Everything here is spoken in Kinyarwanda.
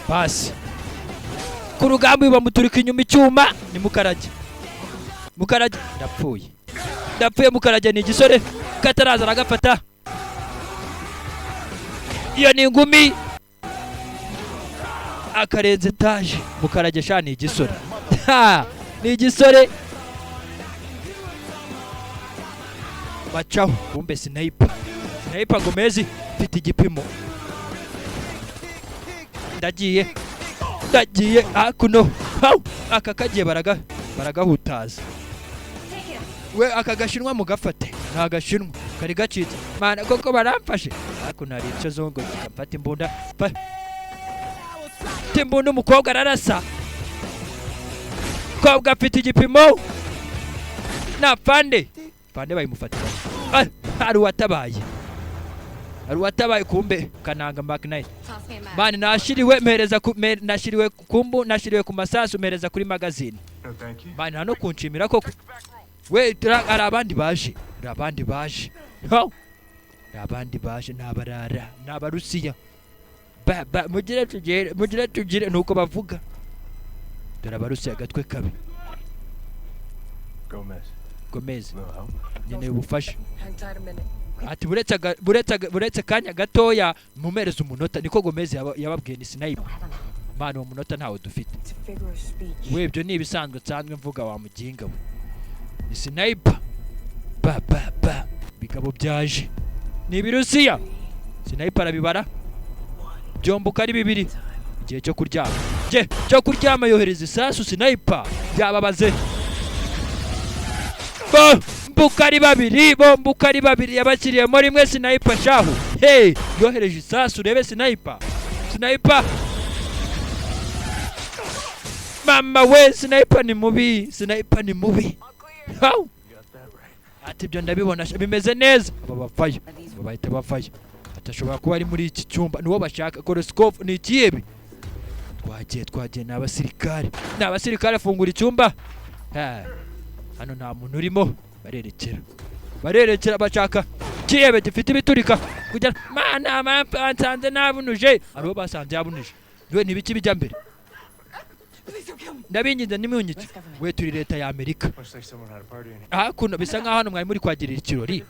basi ku rugamba bamuturika inyuma icyuma ni Mukarage ndapfuye Mukarage ni igisore kataraza aragafata iyo ni ingumi akarenze etaje Mukarage sha ni igisore ni igisore bacaho kumbe sniper Gomez mfite igipimo ndagiye akuno aka kagiye baragahutaza we aka gashinwa mugafate nta gashinwa kari gacitse mana koko baramfashe ariko nari icyo zongo gafata imbunda timbunda umukobwa ararasa kobwa afite igipimo na pande bayimufatira hari uwatabaye kumbe kananga Magnite mani nashiriwe ku masasu mpereza kuri magazine mani hano kunshimira koko we hari abandi baje n'abarara n'abarusiya mugire tugire nuko bavuga dore abarusiya gatwe kabi Gomez nyene ubufasha ati buretse kanya gatoya mumereza umunota niko Gomez yababwiye ni sniper mano umunota ntawo dufite webyo ni ibisanzwe nsanzwe mvuga wa muginga we ni sniper bigabo byaje ni birusiya sniper arabibara byombuka ari bibiri igihe cyo kuryama yohereza isasu sniper byababaze bombuka ari babiri yabakiriyemo rimwe sniper shahu yohereje isasu urebe sniper mama we sniper ni mubi ati ibyo ndabibona bimeze neza bahita bavayo atashobora kuba ari muri iki cyumba niwo bashaka horoscope ni ikiyebi twagiye n'abasirikare afungura icyumba hano nta muntu urimo barerekera bashaka kiyebe gifite ibiturika kugira mana bansanze nabunuje aribo basanze yabunuje we nibiki bijya mbere ndabinginze nimunyice we turi leta ya Amerika kuno bisa nkaho hano mwari muri kwagirira ikirori